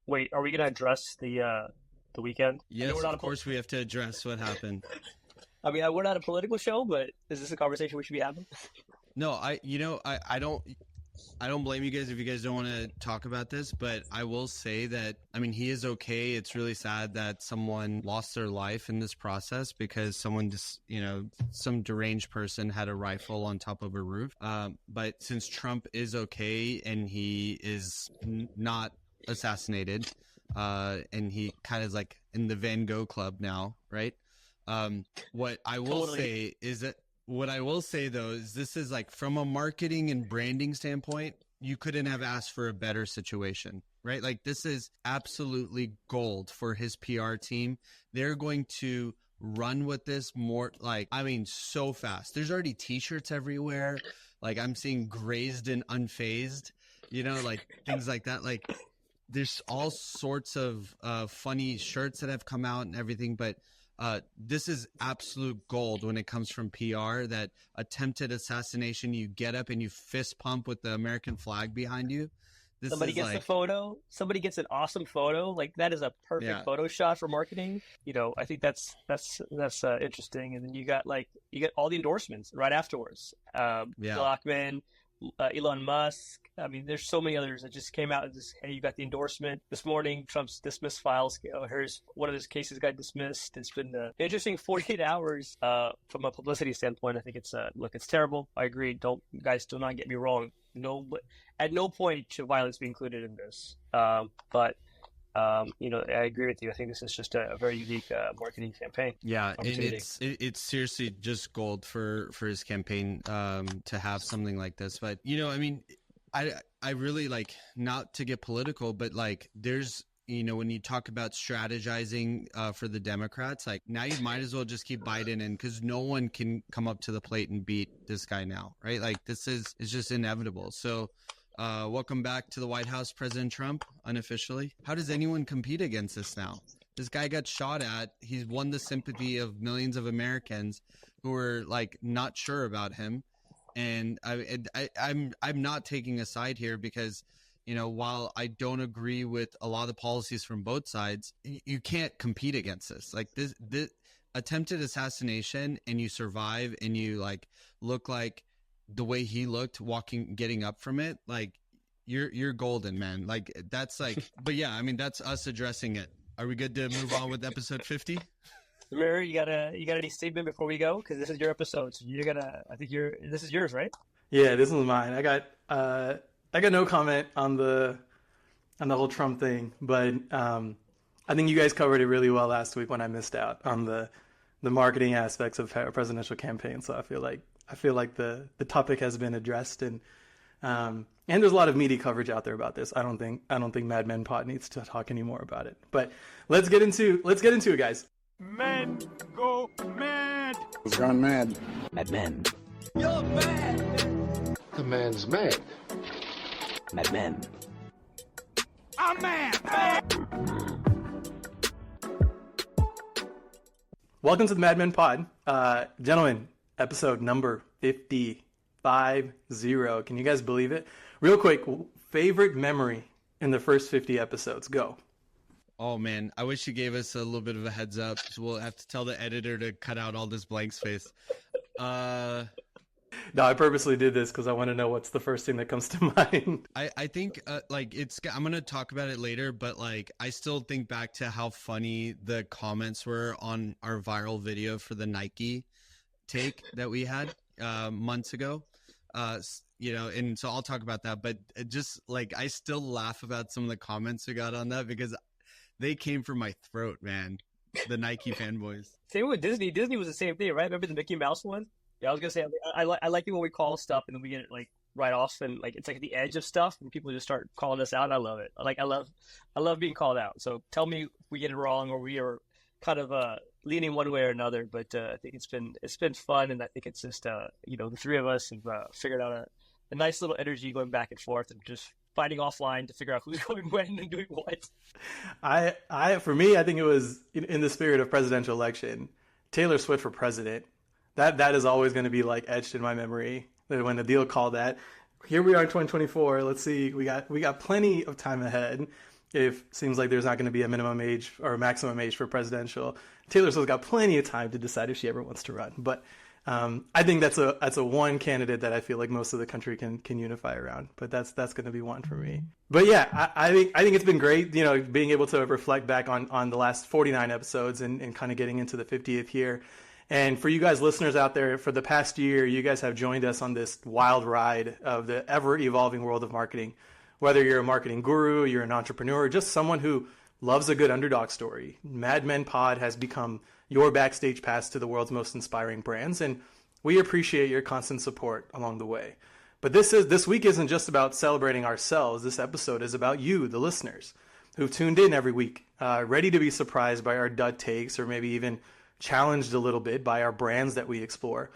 Wait, are we gonna address the weekend? I know Yes, we're not of course we have to address what happened. I mean, we're not a political show, but is this a conversation we should be having? No, I don't blame you guys if you guys don't want to talk about this, but I will say that, I mean, he is okay. It's really sad that someone lost their life in this process because someone just, some deranged person had a rifle on top of a roof. But since Trump is okay and he is not assassinated, and he kind of is like in the Van Gogh Club now, right? What I will Totally. say is that what I will say though is this is like from a marketing and branding standpoint, you couldn't have asked for a better situation, right? Like this is absolutely gold for his PR team. They're going to run with this more so fast. There's already t-shirts everywhere. Like I'm seeing grazed and unfazed, like things like that. Like there's all sorts of funny shirts that have come out and everything, but this is absolute gold when it comes from PR. That attempted assassination, you get up and you fist pump with the American flag behind you. Somebody gets the photo. Somebody gets an awesome photo. Like that is a perfect photo shot for marketing. I think that's interesting. And then you get all the endorsements right afterwards. Glockman, Elon Musk. I mean, there's so many others that just came out. Hey, you got the endorsement this morning. Trump's dismissed files. Here's one of his cases got dismissed. It's been an interesting 48 hours from a publicity standpoint. I think it's it's terrible. I agree. Do not get me wrong. No, at no point should violence be included in this. But I agree with you. I think this is just a very unique marketing campaign. Yeah, and it's seriously just gold for his campaign to have something like this. But I mean, I really like, not to get political, but like there's when you talk about strategizing for the Democrats, like now you might as well just keep Biden in because no one can come up to the plate and beat this guy now, right? Like this is just inevitable. So. Welcome back to the White House, President Trump, unofficially. How does anyone compete against this now? This guy got shot at. He's won the sympathy of millions of Americans who are like not sure about him. And I'm not taking a side here because, while I don't agree with a lot of the policies from both sides, you can't compete against this. Like this attempted assassination, and you survive, and you like look like the way he looked getting up from it, like you're golden, man. Like that's like, but yeah, I mean, that's us addressing it. Are we good to move on with episode 50? Samir, you got any statement before we go? Cause this is your episode. So this is yours, right? Yeah, this one's mine. I got no comment on the whole Trump thing, but, I think you guys covered it really well last week when I missed out on the marketing aspects of a presidential campaign. So I feel like the topic has been addressed, and there's a lot of media coverage out there about this. I don't think Mad Men Pod needs to talk anymore about it. But let's get into it, guys. Men go mad. It's gone mad. Mad Men. You're mad. The man's mad. Mad Men. I'm mad. Welcome to the Mad Men Pod, gentlemen. Episode number 50. Can you guys believe it? Real quick, favorite memory in the first 50 episodes? Go. Oh man, I wish you gave us a little bit of a heads up. So we'll have to tell the editor to cut out all this blank space. No, I purposely did this because I want to know what's the first thing that comes to mind. I think I'm going to talk about it later, but like I still think back to how funny the comments were on our viral video for the Nike take that we had months ago. And so I'll talk about that, but just like I still laugh about some of the comments we got on that because they came from my throat, man. The Nike fanboys. Same with Disney. Disney was the same thing, right? Remember the Mickey Mouse one? Yeah, I was gonna say I like it when we call stuff and then we get it like right off, and like it's like at the edge of stuff and people just start calling us out. I love it. I love being called out. So tell me if we get it wrong or we are kind of leaning one way or another. But I think it's been fun, and I think it's just the three of us have figured out a nice little energy going back and forth and just fighting offline to figure out who's going when and doing what. For me, I think it was in the spirit of presidential election, Taylor Swift for president. That is always going to be like etched in my memory. When the deal called that, here we are in 2024. Let's see, we got plenty of time ahead. if seems like there's not going to be a minimum age or a maximum age for presidential. Taylor Swift's got plenty of time to decide if she ever wants to run. But I think that's a one candidate that I feel like most of the country can unify around. But that's going to be one for me. But yeah, I think it's been great, being able to reflect back on the last 49 episodes and kind of getting into the 50th year. And for you guys listeners out there, for the past year, you guys have joined us on this wild ride of the ever-evolving world of marketing. Whether you're a marketing guru, you're an entrepreneur, or just someone who loves a good underdog story, Mad Men Pod has become your backstage pass to the world's most inspiring brands, and we appreciate your constant support along the way. But this week isn't just about celebrating ourselves. This episode is about you, the listeners, who've tuned in every week, ready to be surprised by our dud takes, or maybe even challenged a little bit by our brands that we explore.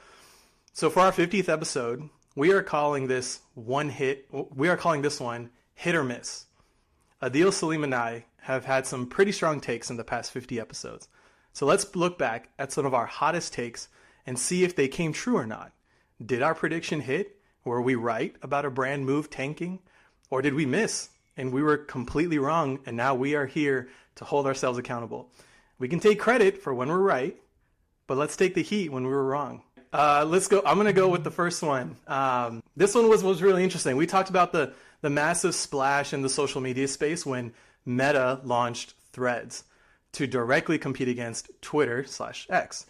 So for our 50th episode, we are calling this one hit or miss. Adil Salim and I have had some pretty strong takes in the past 50 episodes. So let's look back at some of our hottest takes and see if they came true or not. Did our prediction hit? Were we right about a brand move tanking? Or did we miss and we were completely wrong, and now we are here to hold ourselves accountable? We can take credit for when we're right, but let's take the heat when we were wrong. Let's go. I'm going to go with the first one. This one was really interesting. We talked about the massive splash in the social media space when Meta launched Threads to directly compete against Twitter/X.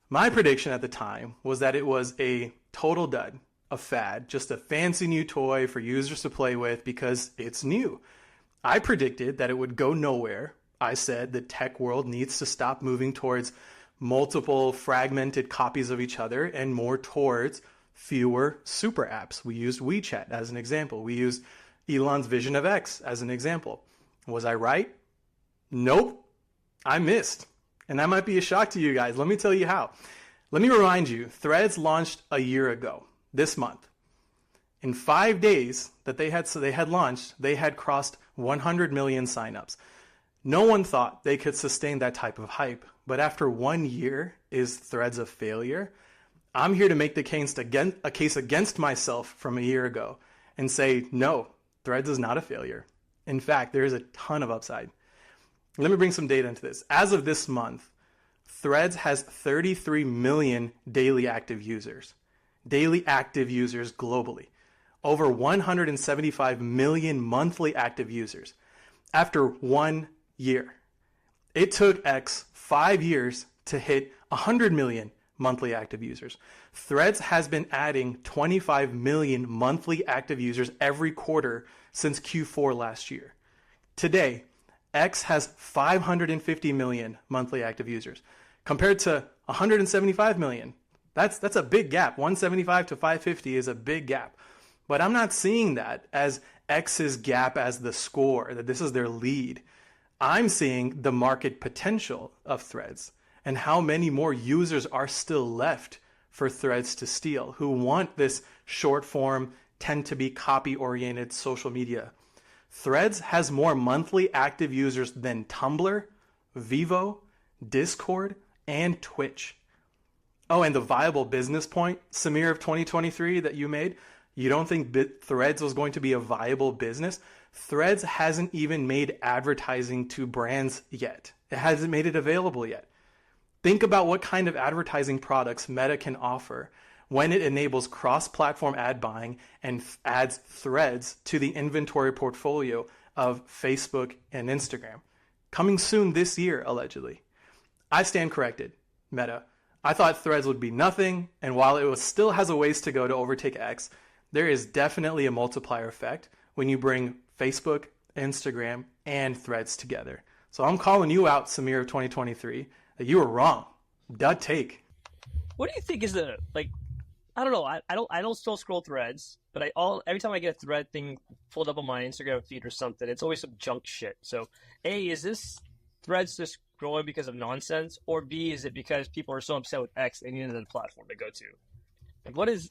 My prediction at the time was that it was a total dud, a fad, just a fancy new toy for users to play with because it's new. I predicted that it would go nowhere. I said the tech world needs to stop moving towards multiple fragmented copies of each other and more towards fewer super apps. We used WeChat as an example. We used Elon's vision of X as an example. Was I right? Nope. I missed. And that might be a shock to you guys. Let me tell you how. Let me remind you, Threads launched a year ago, this month. In 5 days that they had launched, they had crossed 100 million signups. No one thought they could sustain that type of hype. But after 1 year, is Threads a failure? I'm here to make a case against myself from a year ago and say, no, Threads is not a failure. In fact, there is a ton of upside. Let me bring some data into this. As of this month, Threads has 33 million daily active users. Daily active users globally. Over 175 million monthly active users. After 1 year. It took X 5 years to hit 100 million monthly active users. Threads has been adding 25 million monthly active users every quarter since Q4 last year. Today, X has 550 million monthly active users compared to 175 million. That's a big gap. 175 to 550 is a big gap. But I'm not seeing that as X's gap as the score, that this is their lead. I'm seeing the market potential of Threads and how many more users are still left for Threads to steal, who want this short form, tend to be copy-oriented social media. Threads has more monthly active users than Tumblr, Vivo, Discord, and Twitch. Oh, and the viable business point, Samir, of 2023 that you made, you don't think Threads was going to be a viable business? Threads hasn't even made advertising to brands yet. It hasn't made it available yet. Think about what kind of advertising products Meta can offer when it enables cross-platform ad buying and adds Threads to the inventory portfolio of Facebook and Instagram. Coming soon this year, allegedly. I stand corrected, Meta. I thought Threads would be nothing, and while it still has a ways to go to overtake X, there is definitely a multiplier effect when you bring Facebook, Instagram, and Threads together. So I'm calling you out, Samir of 2023, that you were wrong. Dud take. What do you think is I don't know. I don't still scroll Threads, but every time I get a Thread thing pulled up on my Instagram feed or something, it's always some junk shit. So A, is this Threads just growing because of nonsense, or B, is it because people are so upset with X they need another platform to go to? Like, what is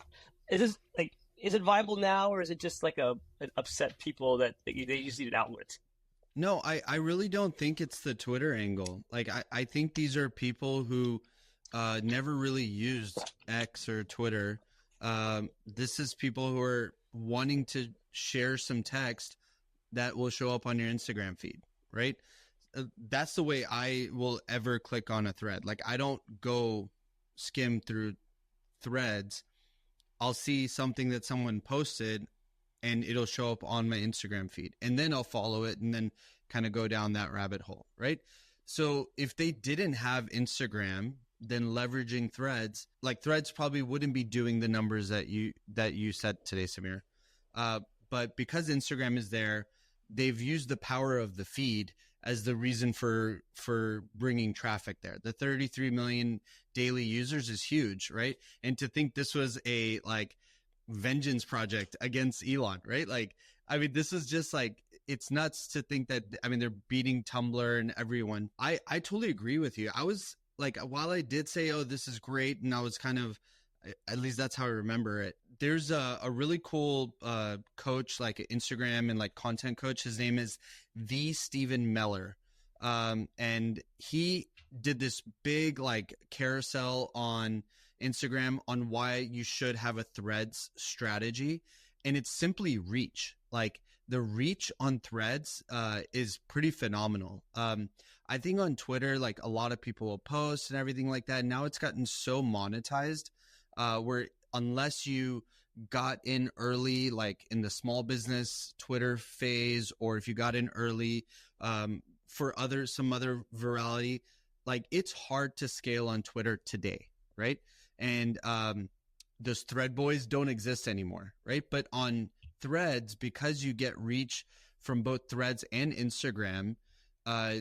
this like? Is it viable now, or is it just like an upset people that they just need an outlet? No, I really don't think it's the Twitter angle. Like, I think these are people who never really used X or Twitter. This is people who are wanting to share some text that will show up on your Instagram feed, right? That's the way I will ever click on a thread. Like, I don't go skim through threads. I'll see something that someone posted and it'll show up on my Instagram feed, and then I'll follow it and then kind of go down that rabbit hole, right? So if they didn't have Instagram, then leveraging threads, like threads probably wouldn't be doing the numbers that you said today, Samir. But because Instagram is there, they've used the power of the feed as the reason for bringing traffic there. The 33 million daily users is huge, right? And to think this was a like vengeance project against Elon, right? Like, I mean, this is just like, it's nuts to think that, I mean, they're beating Tumblr and everyone. I totally agree with you. I was like, while I did say, oh, this is great, and I was kind of, at least that's how I remember it. There's a really cool coach, like an Instagram and like content coach. His name is the Stephen Meller. And he did this big like carousel on Instagram on why you should have a threads strategy. And it's simply reach. Like, the reach on threads is pretty phenomenal. I think on Twitter, like, a lot of people will post and everything like that. Now it's gotten so monetized where unless you got in early, like in the small business Twitter phase, or if you got in early for some other virality, like, it's hard to scale on Twitter today, right? And those thread boys don't exist anymore, right? But on threads, because you get reach from both threads and Instagram,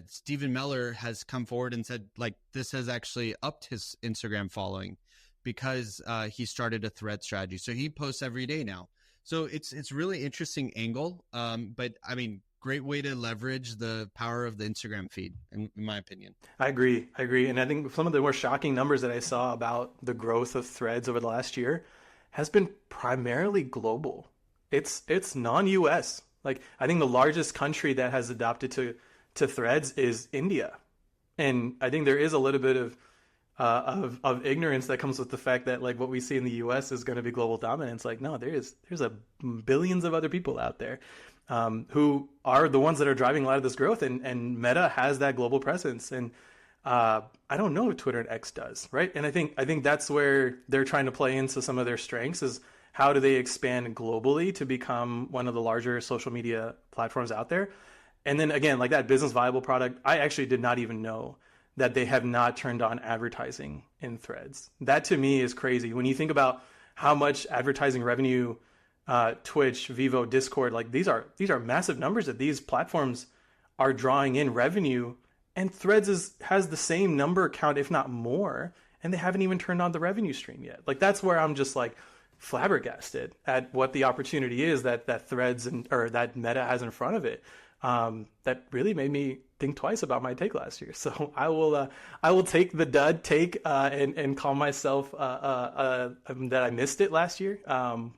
Stephen Meller has come forward and said, like, this has actually upped his Instagram following because he started a thread strategy. So he posts every day now. So it's really interesting angle. But I mean, great way to leverage the power of the Instagram feed, in my opinion. I agree. And I think some of the more shocking numbers that I saw about the growth of threads over the last year has been primarily global. It's non-US. Like, I think the largest country that has adopted to threads is India. And I think there is a little bit of ignorance that comes with the fact that, like, what we see in the US is going to be global dominance. Like, no, there's billions of other people out there who are the ones that are driving a lot of this growth, and Meta has that global presence. And I don't know if Twitter and X does, right? And I think that's where they're trying to play into some of their strengths, is how do they expand globally to become one of the larger social media platforms out there. And then again, like that business viable product, I actually did not even know that they have not turned on advertising in threads. That to me is crazy. When you think about how much advertising revenue Twitch, Vivo, Discord, like these are massive numbers that these platforms are drawing in revenue, and Threads has the same number count, if not more, and they haven't even turned on the revenue stream yet. Like, that's where I'm just like flabbergasted at what the opportunity is that Threads or that Meta has in front of it. That really made me think twice about my take last year. So I will take the dud take and call myself that I missed it last year.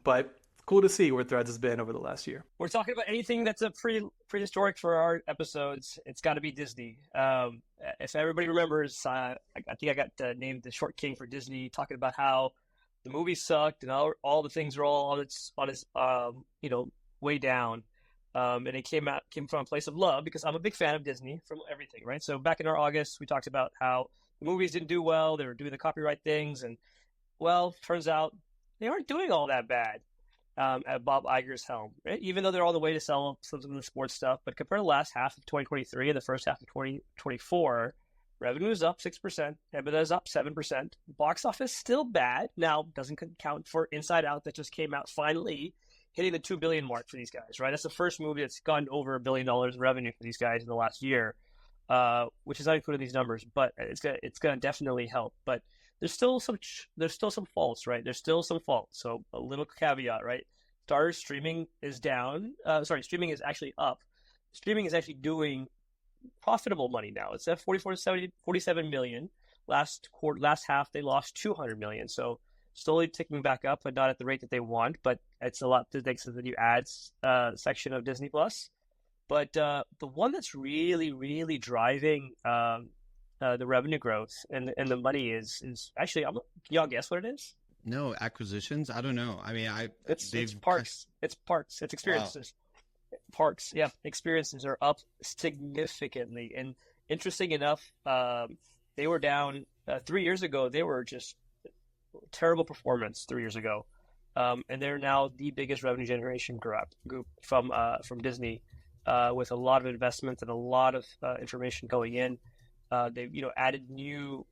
But cool to see where Threads has been over the last year. We're talking about anything that's a prehistoric for our episodes. It's got to be Disney. If everybody remembers, I think I got named the Short King for Disney, talking about how the movie sucked and all the things are all on its way down. And it came from a place of love, because I'm a big fan of Disney from everything, right? So back in our August, we talked about how the movies didn't do well. They were doing the copyright things, and well, turns out they aren't doing all that bad at Bob Iger's helm, right? Even though they're on the way to sell some of the sports stuff. But compared to the last half of 2023 and the first half of 2024, revenue is up 6%, EBITDA is up 7%. Box office still bad. Now, doesn't count for Inside Out that just came out finally, hitting the $2 billion mark for these guys, right? That's the first movie that's gone over $1 billion in revenue for these guys in the last year, which is not included in these numbers, but it's gonna definitely help. But there's still some faults, right? There's still some faults. So a little caveat, right? Starz streaming is down. Streaming is actually up. Streaming is actually doing profitable money now. It's at 47 million. Last half they lost 200 million. So slowly ticking back up, but not at the rate that they want. But it's a lot thanks to the new ads section of Disney Plus. But the one that's really, really driving the revenue growth and the money is actually, can y'all guess what it is? No, acquisitions. I don't know. I mean, it's parks. It's parks. It's experiences. Parks, yeah, experiences are up significantly. And interesting enough, they were down 3 years ago. They were just terrible performance 3 years ago, and they're now the biggest revenue generation group from Disney, with a lot of investment and a lot of information going in. They've added new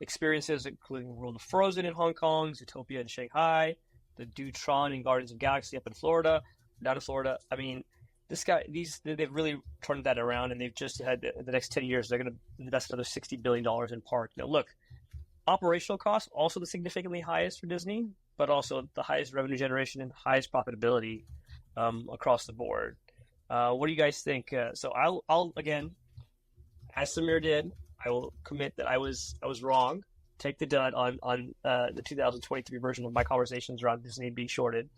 experiences, including World of Frozen in Hong Kong, Zootopia in Shanghai, the Dutron and Guardians of the Galaxy up in Florida, down in Florida. I mean, they've really turned that around, and they've just had the next 10 years they're going to invest another $60 billion in park. Now, look, operational costs also the significantly highest for Disney, but also the highest revenue generation and highest profitability across the board. What do you guys think? So I'll again, as Samir did, I will commit that I was wrong. Take the dud on the 2023 version of my conversations around Disney being shorted.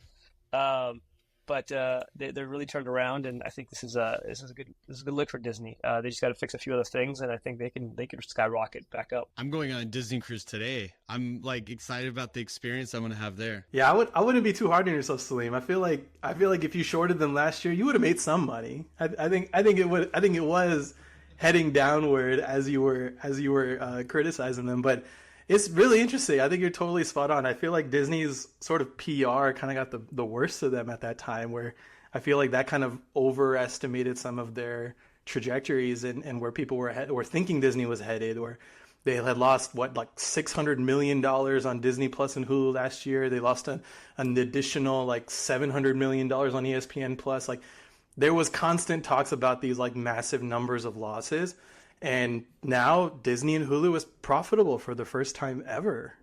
But they're really turned around, and I think this is a good look for Disney. They just got to fix a few other things, and I think they can skyrocket back up. I'm going on a Disney cruise today. I'm like excited about the experience I'm going to have there. Yeah, I wouldn't be too hard on yourself, Salim. I feel like if you shorted them last year, you would have made some money. I think it was heading downward as you were criticizing them, but it's really interesting. I think you're totally spot on. I feel like Disney's sort of PR kind of got the worst of them at that time, where I feel like that kind of overestimated some of their trajectories and where people were thinking Disney was headed, where they had lost like $600 million on Disney Plus and Hulu last year. They lost an additional like $700 million on ESPN Plus. Like, there was constant talks about these like massive numbers of losses. And now Disney and Hulu is profitable for the first time ever.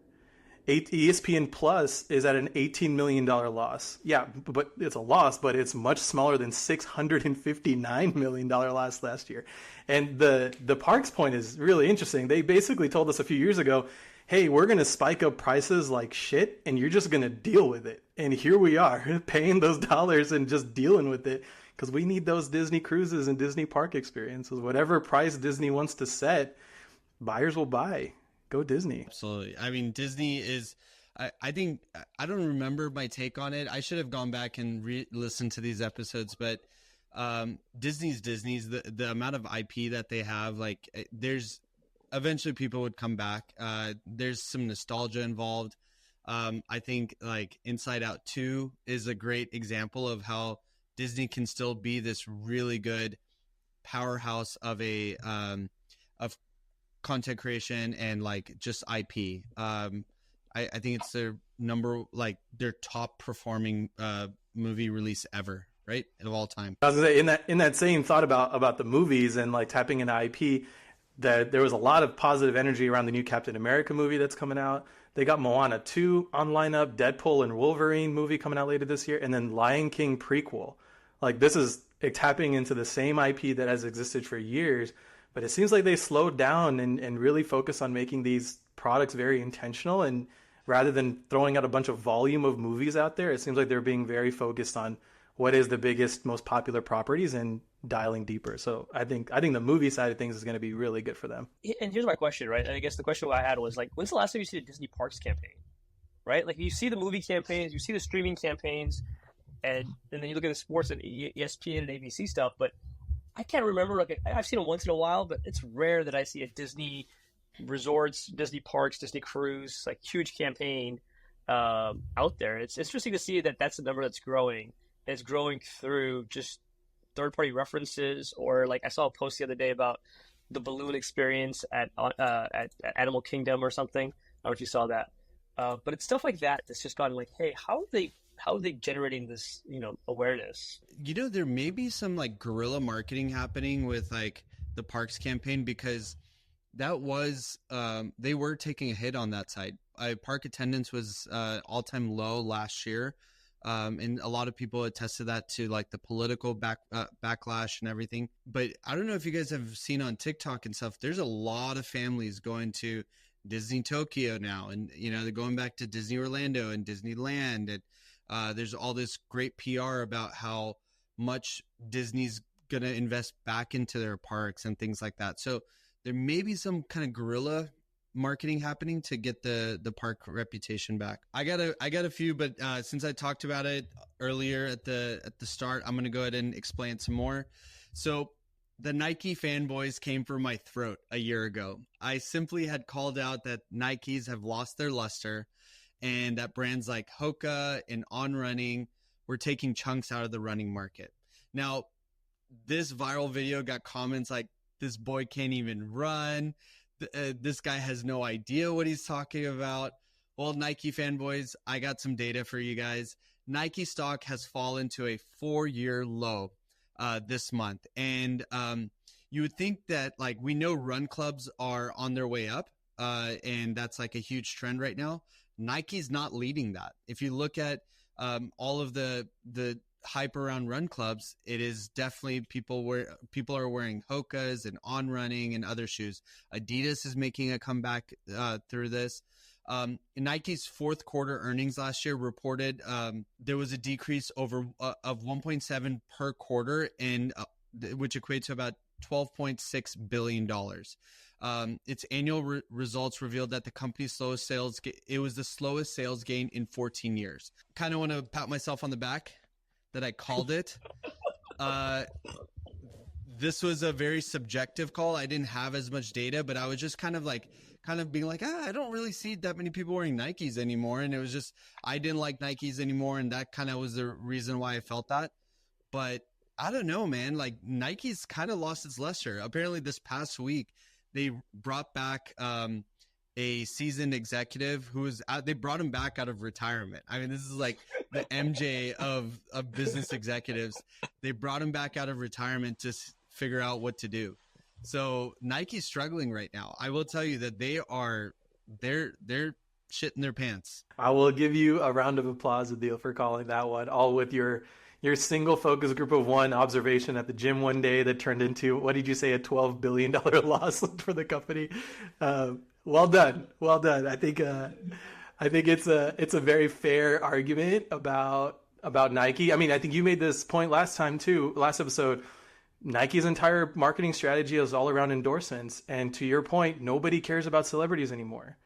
ESPN Plus is at an $18 million loss. Yeah, but it's a loss, but it's much smaller than $659 million loss last year. And the Parks point is really interesting. They basically told us a few years ago, hey, we're going to spike up prices like shit, and you're just going to deal with it. And here we are, paying those dollars and just dealing with it. Because we need those Disney cruises and Disney park experiences. Whatever price Disney wants to set, buyers will buy. Go Disney. Absolutely. I mean, Disney is, I think, I don't remember my take on it. I should have gone back and listened to these episodes, but Disney's the amount of IP that they have, like there's eventually people would come back. There's some nostalgia involved. I think like Inside Out 2 is a great example of how Disney can still be this really good powerhouse of of content creation and like just IP. I think it's their top performing movie release ever, right? Of all time. I was gonna say, in that same thought about the movies and like tapping into IP, that there was a lot of positive energy around the new Captain America movie that's coming out. They got Moana 2 on lineup, Deadpool and Wolverine movie coming out later this year, and then Lion King prequel. Like, this is tapping into the same IP that has existed for years, but it seems like they slowed down and really focused on making these products very intentional. And rather than throwing out a bunch of volume of movies out there, it seems like they're being very focused on what is the biggest, most popular properties and dialing deeper. So I think the movie side of things is going to be really good for them. And here's my question, right? And I guess the question I had was like, when's the last time you see a Disney Parks campaign, right? Like, you see the movie campaigns, you see the streaming campaigns, and then you look at the sports and ESPN and ABC stuff, but I can't remember. Like, I've seen it once in a while, but it's rare that I see a Disney resorts, Disney Parks, Disney cruise, like huge campaign out there. It's interesting to see that that's the number that's growing. It's growing through just third-party references, or like I saw a post the other day about the balloon experience at Animal Kingdom or something. I don't know if you saw that, but it's stuff like that that's just gone like, hey, how are they generating this, awareness? There may be some like guerrilla marketing happening with like the Parks campaign, because that was they were taking a hit on that side. Park attendance was all-time low last year. And a lot of people attested that to like the political backlash and everything. But I don't know if you guys have seen on TikTok and stuff, there's a lot of families going to Disney Tokyo now. And, they're going back to Disney Orlando and Disneyland. And there's all this great PR about how much Disney's going to invest back into their parks and things like that. So there may be some kind of guerrilla marketing happening to get the park reputation back? I got a few, but since I talked about it earlier at the start, I'm gonna go ahead and explain some more. So the Nike fanboys came for my throat a year ago. I simply had called out that Nikes have lost their luster, and that brands like Hoka and On Running were taking chunks out of the running market. Now, this viral video got comments like, "This boy can't even run. This guy has no idea what he's talking about." Well, Nike fanboys, I got some data for you guys. Nike stock has fallen to a 4-year low this month. And you would think that, like, we know run clubs are on their way up, and that's like a huge trend right now. Nike's not leading that. If you look at all of the hype around run clubs, it is definitely people are wearing Hokas and On Running and other shoes. Adidas is making a comeback through this. Nike's fourth quarter earnings last year reported there was a decrease of 1.7 per quarter, and which equates to about $12.6 billion. Its annual results revealed that the company's slowest sales, it was the slowest sales gain in 14 years. Kind of want to pat myself on the back that I called it. This was a very subjective call. I didn't have as much data, but I was just kind of being like, I don't really see that many people wearing Nikes anymore. And it was just, I didn't like Nikes anymore. And that kind of was the reason why I felt that. But I don't know, man, like Nike's kind of lost its luster. Apparently this past week, they brought back a seasoned executive they brought him back out of retirement. I mean, this is like the MJ of business executives. They brought him back out of retirement to figure out what to do. So Nike's struggling right now. I will tell you that they're shitting their pants. I will give you a round of applause, Adil, for calling that one, all with your single focus group of one observation at the gym one day that turned into, what did you say, a $12 billion loss for the company. Well done. I think it's a very fair argument about Nike. I mean, I think you made this point last episode. Nike's entire marketing strategy is all around endorsements. And to your point, nobody cares about celebrities anymore.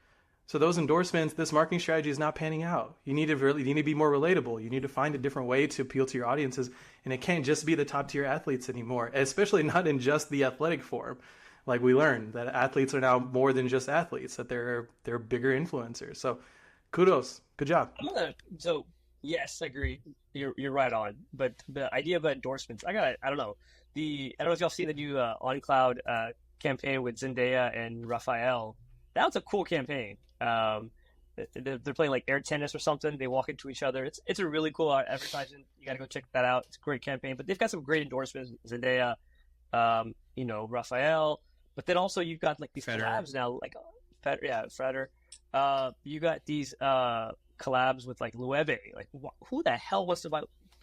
So those endorsements, this marketing strategy is not panning out. You need to be more relatable. You need to find a different way to appeal to your audiences. And it can't just be the top tier athletes anymore, especially not in just the athletic form. Like we learned that athletes are now more than just athletes, that they're bigger influencers. So kudos. Good job. So yes, I agree. You're right on. But the idea of endorsements, I don't know. I don't know if y'all seen the new OnCloud campaign with Zendaya and Raphael. That was a cool campaign. They're playing like air tennis or something. They walk into each other. It's a really cool advertisement. You got to go check that out. It's a great campaign. But they've got some great endorsements. Zendaya, Raphael. But then also you've got like these collabs now, like Federer. You got these collabs with like Loewe. Like who the hell wants to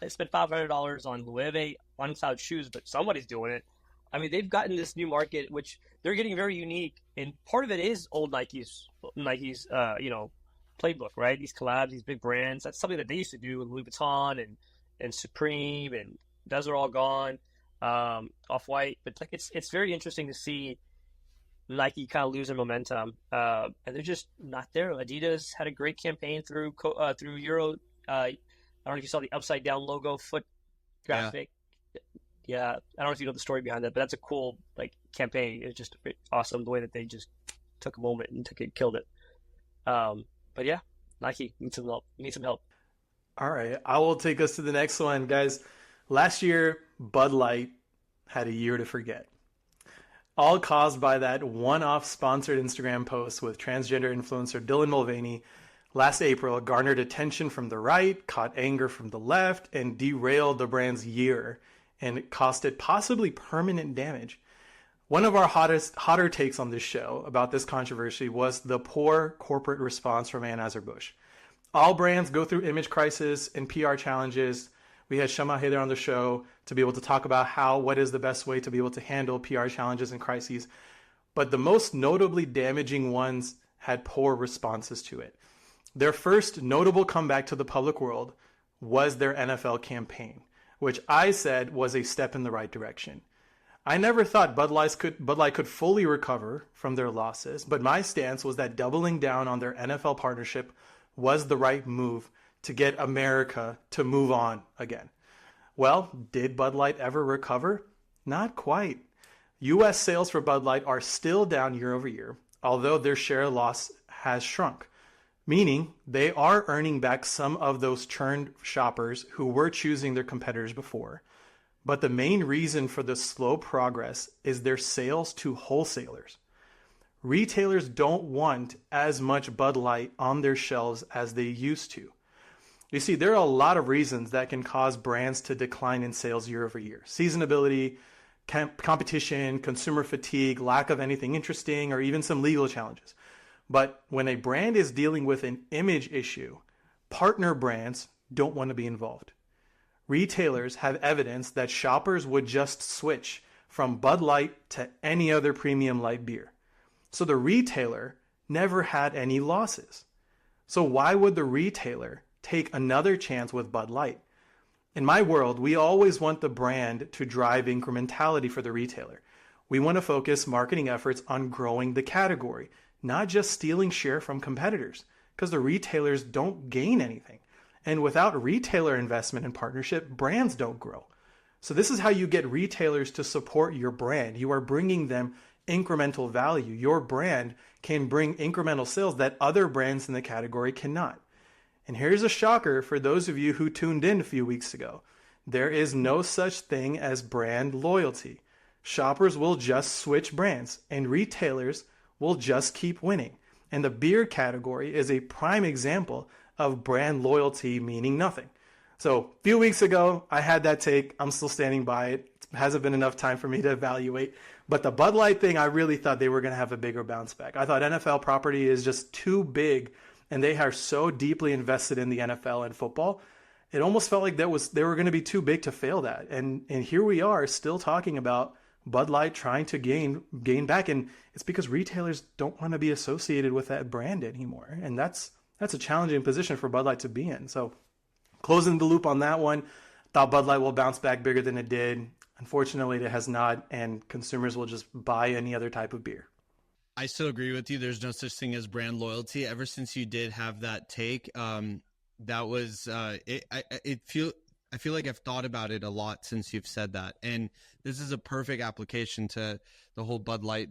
spend $500 on Loewe OnCloud shoes? But somebody's doing it. I mean, they've gotten this new market, which they're getting very unique, and part of it is old Nike's playbook, right? These collabs, these big brands. That's something that they used to do with Louis Vuitton and Supreme, and those are all gone. Off-White, but like it's very interesting to see Nike kind of lose their momentum, and they're just not there. Adidas had a great campaign through Euro. I don't know if you saw the upside down logo foot graphic. Yeah, I don't know if you know the story behind that, but that's a cool campaign. It's just awesome the way that they just took a moment and killed it. But yeah, Nike needs some help. All right, I will take us to the next one, guys. Last year, Bud Light had a year to forget. All caused by that one-off sponsored Instagram post with transgender influencer Dylan Mulvaney. Last April, it garnered attention from the right, caught anger from the left, and derailed the brand's year, and it cost it possibly permanent damage. One of our hotter takes on this show about this controversy was the poor corporate response from Anheuser-Busch. All brands go through image crisis and PR challenges. We had Shama Haider on the show to be able to talk about what is the best way to be able to handle PR challenges and crises. But the most notably damaging ones had poor responses to it. Their first notable comeback to the public world was their NFL campaign, which I said was a step in the right direction. I never thought Bud Light could fully recover from their losses, but my stance was that doubling down on their NFL partnership was the right move to get America to move on again. Well, did Bud Light ever recover? Not quite. U.S. sales for Bud Light are still down year over year, although their share loss has shrunk, meaning they are earning back some of those churned shoppers who were choosing their competitors before. But the main reason for the slow progress is their sales to wholesalers. Retailers don't want as much Bud Light on their shelves as they used to. You see, there are a lot of reasons that can cause brands to decline in sales year over year. Seasonability, competition, consumer fatigue, lack of anything interesting, or even some legal challenges. But when a brand is dealing with an image issue, partner brands don't want to be involved. Retailers have evidence that shoppers would just switch from Bud Light to any other premium light beer. So the retailer never had any losses. So why would the retailer take another chance with Bud Light? In my world, we always want the brand to drive incrementality for the retailer. We want to focus marketing efforts on growing the category, not just stealing share from competitors, because the retailers don't gain anything. And without retailer investment and partnership, brands don't grow. So this is how you get retailers to support your brand. You are bringing them incremental value. Your brand can bring incremental sales that other brands in the category cannot. And here's a shocker for those of you who tuned in a few weeks ago. There is no such thing as brand loyalty. Shoppers will just switch brands, and retailers will just keep winning. And the beer category is a prime example of brand loyalty meaning nothing. So a few weeks ago, I had that take. I'm still standing by it. It hasn't been enough time for me to evaluate. But the Bud Light thing, I really thought they were going to have a bigger bounce back. I thought NFL property is just too big, and they are so deeply invested in the NFL and football. It almost felt like they were going to be too big to fail that. And here we are still talking about Bud Light trying to gain back. And it's because retailers don't want to be associated with that brand anymore. And that's a challenging position for Bud Light to be in. So closing the loop on that one, thought Bud Light will bounce back bigger than it did. Unfortunately, it has not, and consumers will just buy any other type of beer. I still agree with you. There's no such thing as brand loyalty. Ever since you did have that take, that was I feel like I've thought about it a lot since you've said that, and this is a perfect application to the whole Bud Light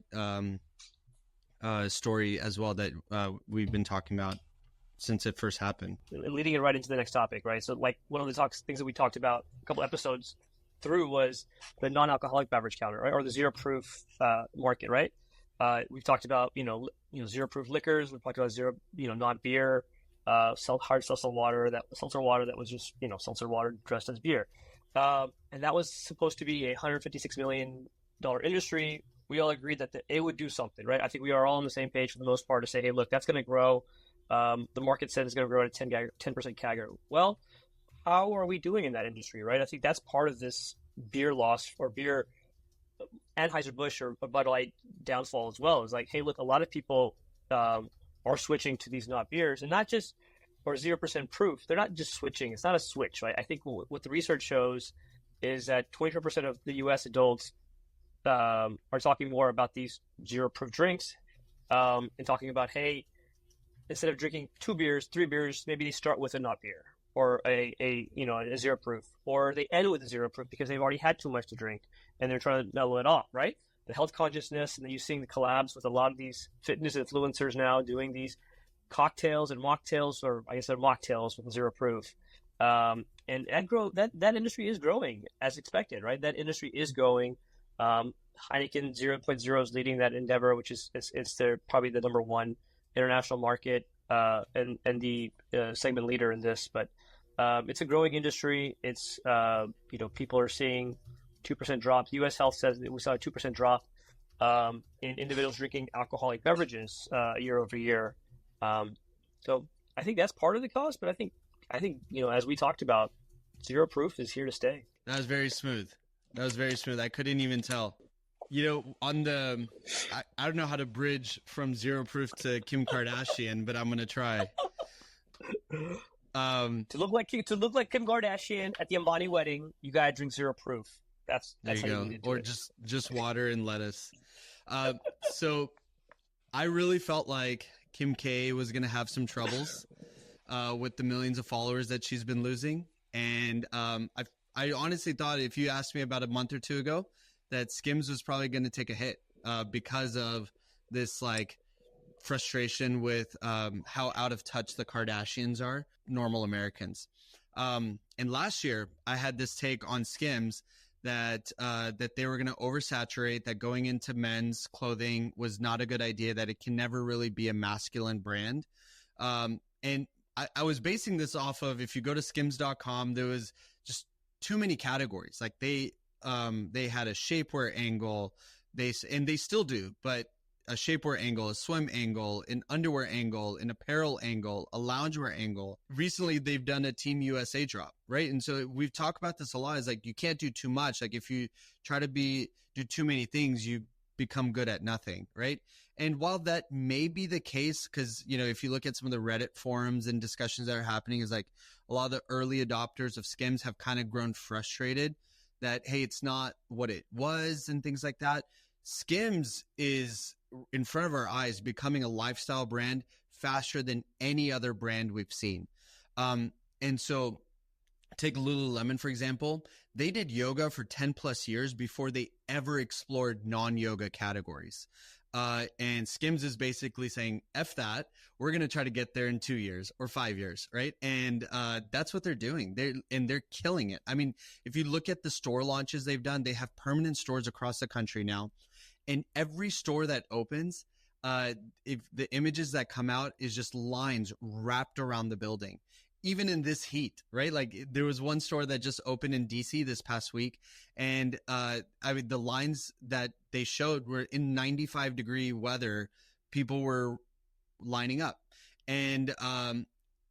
story as well that we've been talking about since it first happened. Leading it right into the next topic, right? So, like, one of the things that we talked about a couple episodes through was the non-alcoholic beverage counter, right, or the zero proof market, right? We've talked about zero proof liquors. We've talked about zero, not beer, hard seltzer water that was just seltzer water dressed as beer, and that was supposed to be a $156 million industry. We all agreed that it would do something, right? I think we are all on the same page for the most part to say, hey, look, that's going to grow. The market said it's going to grow at a 10% CAGR. Well, how are we doing in that industry, right? I think that's part of this beer loss or beer Anheuser-Busch or Bud Light downfall as well. Is like, hey, look, a lot of people are switching to these not beers, and not just or 0% proof. They're not just switching. It's not a switch, right? I think what the research shows is that 24% of the U.S. adults are talking more about these zero proof drinks and talking about, hey, instead of drinking 2 beers, 3 beers, maybe they start with a not beer or a zero proof, or they end with a zero proof because they've already had too much to drink and they're trying to mellow it off, right? The health consciousness, and then you're seeing the collabs with a lot of these fitness influencers now doing these cocktails and mocktails, or I guess they're mocktails with zero proof. And that industry is growing as expected, right? That industry is growing. Heineken 0.0 is leading that endeavor, which is they're probably the number one international market and the segment leader in this. But it's a growing industry. It's people are seeing 2% drop. U.S. Health says that we saw a 2% drop in individuals drinking alcoholic beverages year over year. So I think that's part of the cause. But I think as we talked about, zero proof is here to stay. That was very smooth. I couldn't even tell. On the, I don't know how to bridge from zero proof to Kim Kardashian, but I'm gonna try. To look like Kim Kardashian at the Ambani wedding, you gotta drink zero proof. That's There how you you go. need to do Or it. just water and lettuce. So I really felt like Kim K was going to have some troubles with the millions of followers that she's been losing. And I honestly thought, if you asked me about a month or two ago, that Skims was probably going to take a hit because of this like frustration with how out of touch the Kardashians are, normal Americans. And last year, I had this take on Skims that they were going to oversaturate, that going into men's clothing was not a good idea, that it can never really be a masculine brand. And I was basing this off of, if you go to skims.com, there was just too many categories. Like they had a shapewear angle, they still do, but a shapewear angle, a swim angle, an underwear angle, an apparel angle, a loungewear angle. Recently, they've done a Team USA drop, right? And so we've talked about this a lot. Is like, you can't do too much. Like if you try to do too many things, you become good at nothing, right? And while that may be the case, because, you know, if you look at some of the Reddit forums and discussions that are happening, is like a lot of the early adopters of Skims have kind of grown frustrated that, hey, it's not what it was and things like that. Skims is in front of our eyes becoming a lifestyle brand faster than any other brand we've seen. And so take Lululemon, for example. They did yoga for 10 plus years before they ever explored non-yoga categories. And Skims is basically saying, F that, we're going to try to get there in 2 years or 5 years, right? And that's what they're doing. They're killing it. I mean, if you look at the store launches they've done, they have permanent stores across the country now. And every store that opens, if the images that come out is just lines wrapped around the building, even in this heat, right? Like there was one store that just opened in DC this past week. And I mean, the lines that they showed were in 95-degree weather, people were lining up. And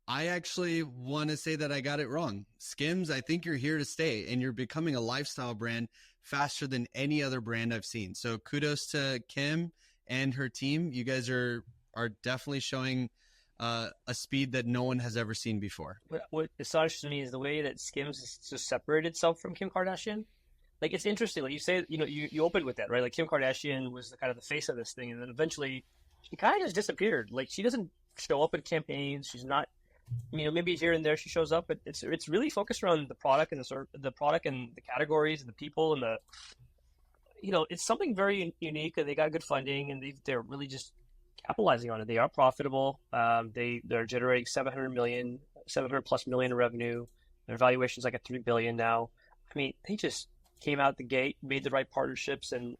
I actually want to say that I got it wrong. Skims, I think you're here to stay, and you're becoming a lifestyle brand faster than any other brand I've seen. So kudos to Kim and her team. You guys are definitely showing a speed that no one has ever seen before. What astonishes me is the way that Skims has just separated itself from Kim Kardashian. Like, it's interesting. Like you say, you know, you opened with that, right? Like Kim Kardashian was the kind of the face of this thing, and then eventually she kind of just disappeared. Like she doesn't show up in campaigns. She's not, you know, maybe here and there she shows up, but it's really focused around the product and the product and the categories and the people and the, you know, it's something very unique, and they got good funding, and they're really just capitalizing on it. They are profitable. They're generating 700 plus million in revenue. Their valuation is like at $3 billion now. I mean, they just came out the gate, made the right partnerships, and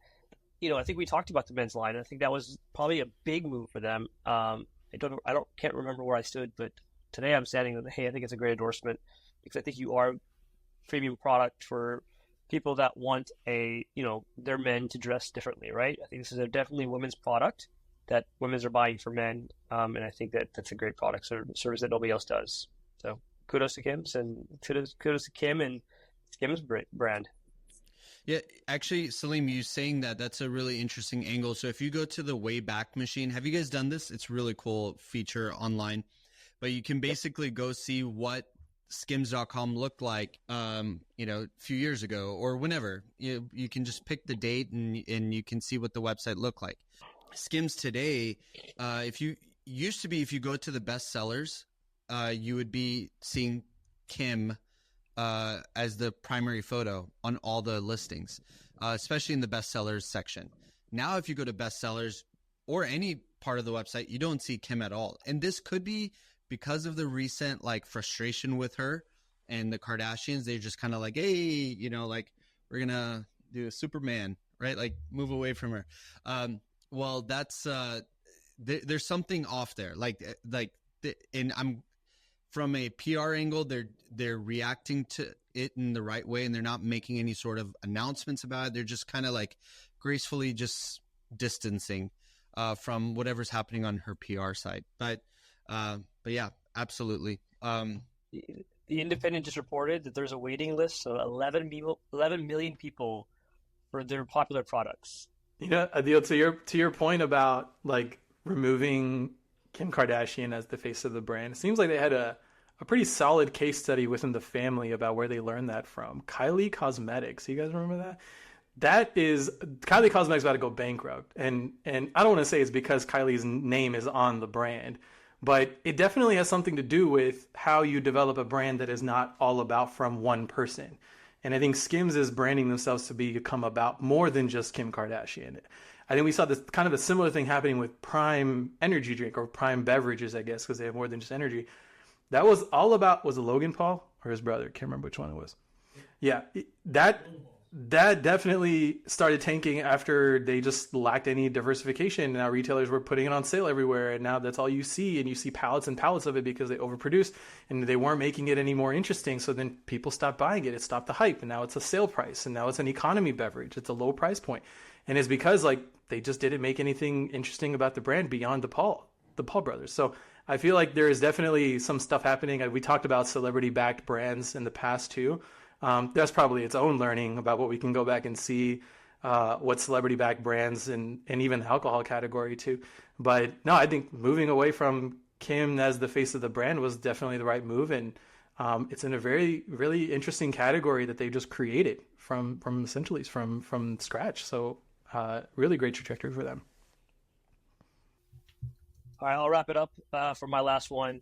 you know, I think we talked about the men's line. I think that was probably a big move for them. Can't remember where I stood, but today I'm standing with, hey, I think it's a great endorsement, because I think you are premium product for people that want their men to dress differently, right? I think this is definitely a women's product that women are buying for men, and I think that's a great product service that nobody else does. So kudos to Kim's, and kudos to Kim and Skims brand. Yeah, actually, Salim, you saying that's a really interesting angle. So if you go to the Wayback Machine, have you guys done this? It's a really cool feature online, but you can basically go see what skims.com looked like, a few years ago or whenever. You can just pick the date and you can see what the website looked like. Skims today, if you go to the best sellers, you would be seeing Kim as the primary photo on all the listings, especially in the best sellers section. Now, if you go to best sellers or any part of the website, you don't see Kim at all. And this could be because of the recent frustration with her and the Kardashians. They're just kind of like, hey, we're going to do a Superman, right? Like move away from her. Well, that's there's something off there. And I'm from a PR angle, they're reacting to it in the right way, and they're not making any sort of announcements about it. They're just kind of gracefully just distancing from whatever's happening on her PR side. But yeah, absolutely. The Independent just reported that there's a waiting list of 11 million people for their popular products. Adil, to your point about removing Kim Kardashian as the face of the brand, it seems like they had a a pretty solid case study within the family about where they learned that from. Kylie Cosmetics. You guys remember that? Kylie Cosmetics about to go bankrupt. And I don't want to say it's because Kylie's name is on the brand, but it definitely has something to do with how you develop a brand that is not all about from one person. And I think Skims is branding themselves to become about more than just Kim Kardashian. I think we saw this kind of a similar thing happening with Prime Energy Drink, or Prime Beverages, I guess, because they have more than just energy. That was all about, was it Logan Paul or his brother? Can't remember which one it was. Yeah, that definitely started tanking after they just lacked any diversification. Now retailers were putting it on sale everywhere, and now that's all you see, and you see pallets and pallets of it because they overproduced and they weren't making it any more interesting. So then people stopped buying it. It stopped the hype, and now it's a sale price, and now it's an economy beverage. It's a low price point, and it's because like they just didn't make anything interesting about the brand beyond the Paul brothers. So I feel like there is definitely some stuff happening. We talked about celebrity-backed brands in the past too. That's probably its own learning about what we can go back and see, what celebrity-backed brands and even the alcohol category too. But no, I think moving away from Kim as the face of the brand was definitely the right move, and it's in a very, really interesting category that they just created from essentially from scratch. So really great trajectory for them. All right, I'll wrap it up for my last one.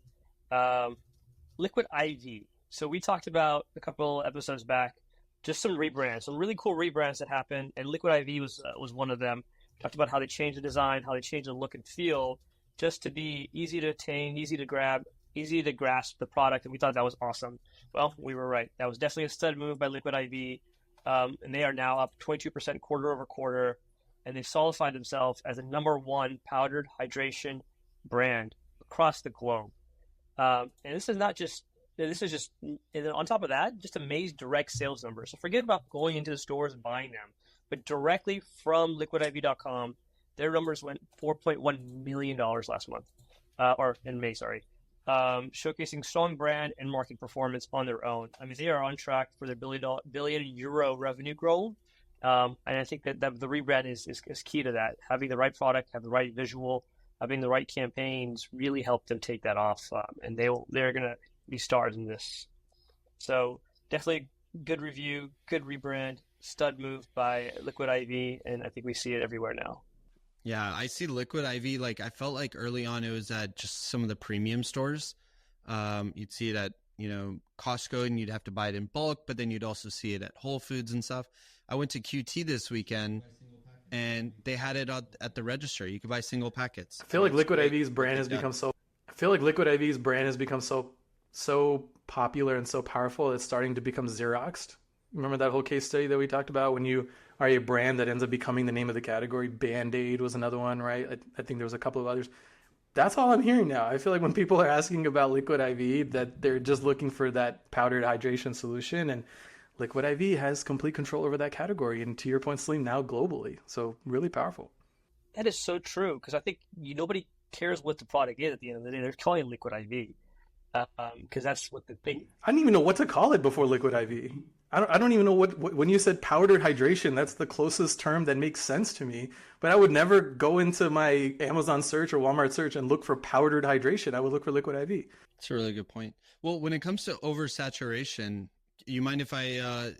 Liquid IV. So we talked about a couple episodes back, just some rebrands, some really cool rebrands that happened, and Liquid IV was one of them. Talked about how they changed the design, how they changed the look and feel, just to be easy to attain, easy to grab, easy to grasp the product, and we thought that was awesome. Well, we were right. That was definitely a stud move by Liquid IV, and they are now up 22% quarter over quarter, and they've solidified themselves as a #1 powdered hydration brand across the globe. And this is just, and on top of that, just amazing direct sales numbers. So forget about going into the stores and buying them, but directly from liquidiv.com, their numbers went $4.1 million last month, or in May, sorry, showcasing strong brand and market performance on their own. I mean, they are on track for their billion euro revenue growth. And I think that the rebrand is key to that. Having the right product, have the right visual, having the right campaigns really helped them take that off. And they're going to be stars in this. So definitely good review, good rebrand, stud move by Liquid IV, and I think we see it everywhere now. Yeah, I see Liquid IV. Like, I felt like early on it was at just some of the premium stores. You'd see it at, Costco, and you'd have to buy it in bulk, but then you'd also see it at Whole Foods and stuff. I went to QT this weekend, and they had it at the register. You could buy single packets. I feel like Liquid IV's brand has become so popular and so powerful, it's starting to become Xeroxed. Remember that whole case study that we talked about when you are a brand that ends up becoming the name of the category? Band-Aid was another one, right? I think there was a couple of others. That's all I'm hearing now. I feel like when people are asking about Liquid IV, that they're just looking for that powdered hydration solution, and Liquid IV has complete control over that category. And to your point, Salim, now globally. So really powerful. That is so true, because I think nobody cares what the product is at the end of the day. They're calling it Liquid IV. Because that's what the thing. I didn't even know what to call it before Liquid IV. I don't even know what when you said powdered hydration, that's the closest term that makes sense to me. But I would never go into my Amazon search or Walmart search and look for powdered hydration. I would look for Liquid IV. That's a really good point. Well, when it comes to oversaturation, you mind if I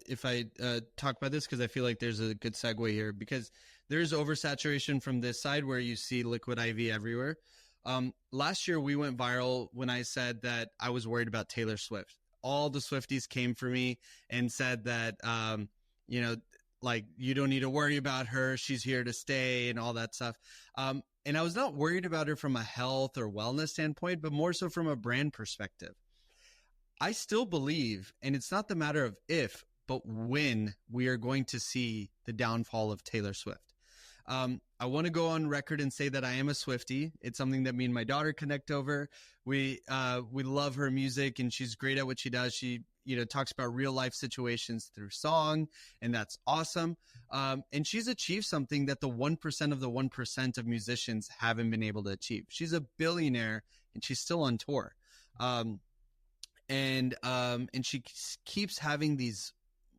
talk about this, because I feel like there's a good segue here, because there's oversaturation from this side where you see Liquid IV everywhere. Last year we went viral when I said that I was worried about Taylor Swift. All the Swifties came for me and said that, like, you don't need to worry about her. She's here to stay and all that stuff. And I was not worried about her from a health or wellness standpoint, but more so from a brand perspective. I still believe, and it's not the matter of if, but when we are going to see the downfall of Taylor Swift. I want to go on record and say that I am a Swiftie. It's something that me and my daughter connect over. We love her music, and she's great at what she does. She, talks about real life situations through song, and that's awesome. And she's achieved something that the 1% of the 1% of musicians haven't been able to achieve. She's a billionaire, and she's still on tour. And she keeps having these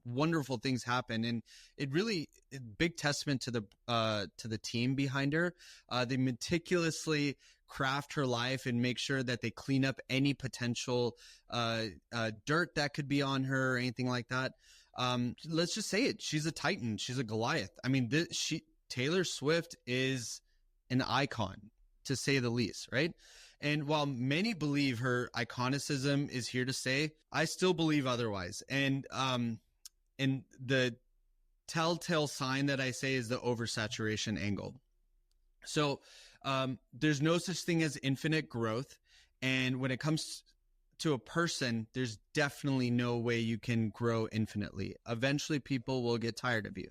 wonderful things happen. And it really, big testament to the team behind her. They meticulously craft her life and make sure that they clean up any potential dirt that could be on her or anything like that. Let's just say it. She's a Titan. She's a Goliath. I mean, Taylor Swift is an icon, to say the least, right? And while many believe her iconicism is here to stay, I still believe otherwise. And the telltale sign that I say is the oversaturation angle. So there's no such thing as infinite growth. And when it comes to a person, there's definitely no way you can grow infinitely. Eventually, people will get tired of you.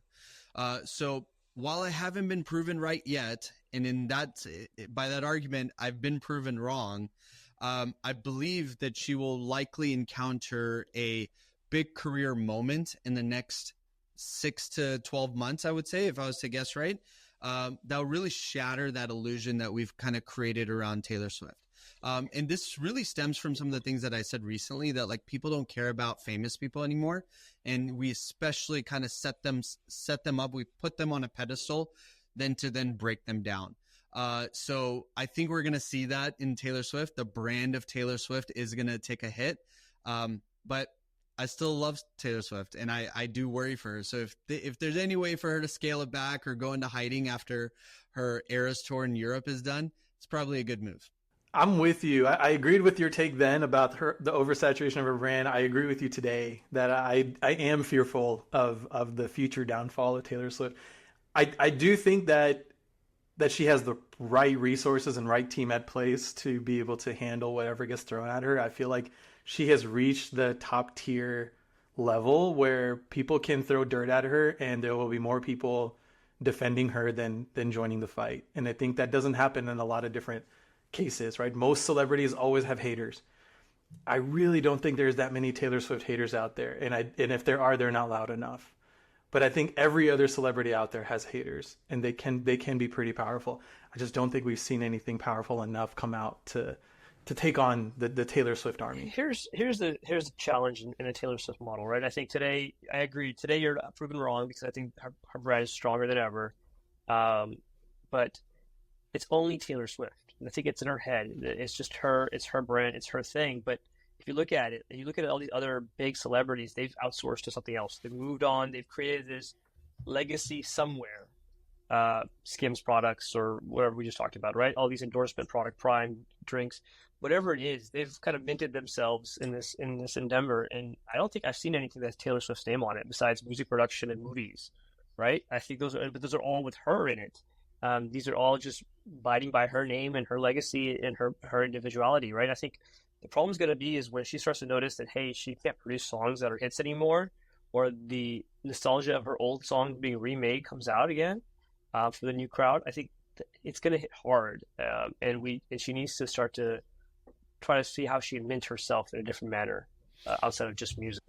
So while I haven't been proven right yet, and by that argument, I've been proven wrong, I believe that she will likely encounter a big career moment in the next 6 to 12 months, I would say, if I was to guess right. That'll really shatter that illusion that we've kind of created around Taylor Swift. And this really stems from some of the things that I said recently, that like people don't care about famous people anymore. And we especially kind of set them up. We put them on a pedestal to then break them down. So I think we're going to see that in Taylor Swift. The brand of Taylor Swift is going to take a hit. But I still love Taylor Swift, and I do worry for her. So if there's any way for her to scale it back or go into hiding after her Eras tour in Europe is done, it's probably a good move. I'm with you. I agreed with your take then about the oversaturation of her brand. I agree with you today that I am fearful of the future downfall of Taylor Swift. I do think that she has the right resources and right team at place to be able to handle whatever gets thrown at her. I feel like she has reached the top tier level where people can throw dirt at her and there will be more people defending her than joining the fight. And I think that doesn't happen in a lot of different cases, right? Most celebrities always have haters. I really don't think there's that many Taylor Swift haters out there. And if there are, they're not loud enough. But I think every other celebrity out there has haters, and they can be pretty powerful. I just don't think we've seen anything powerful enough come out to take on the Taylor Swift army. Here's the challenge in a Taylor Swift model, right? I think today, I agree. Today you're proven wrong because I think her brand is stronger than ever. But it's only Taylor Swift. And I think it's in her head. It's just her. It's her brand. It's her thing. But if you look at it, and you look at all these other big celebrities, they've outsourced to something else. They've moved on. They've created this legacy somewhere. Skims products or whatever we just talked about, right? All these endorsement product, Prime drinks, whatever it is, they've kind of minted themselves in this endeavor. And I don't think I've seen anything that's Taylor Swift's name on it besides music production and movies, right? I think those are all with her in it. These are all just abiding by her name and her legacy and her individuality, right? I think the problem is going to be is when she starts to notice that, hey, she can't produce songs that are hits anymore, or the nostalgia of her old song being remade comes out again for the new crowd. I think it's going to hit hard, and she needs to start to try to see how she can mint herself in a different manner outside of just music.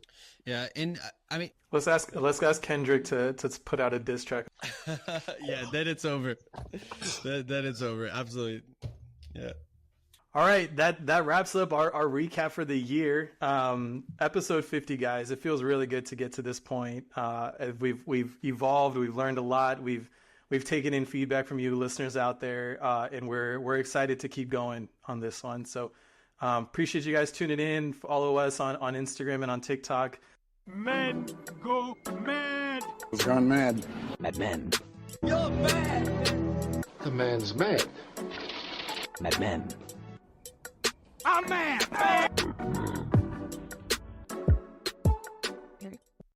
Yeah, and I mean, let's ask Kendrick to put out a diss track. Yeah, then it's over. Then it's over. Absolutely. Yeah. All right, that wraps up our recap for the year. Episode 50, guys. It feels really good to get to this point. We've evolved. We've learned a lot. We've taken in feedback from you listeners out there, and we're excited to keep going on this one. So appreciate you guys tuning in. Follow us on Instagram and on TikTok. Men go mad. He's gone mad. Mad Men. You're bad. The man's mad. Mad Men. I'm mad.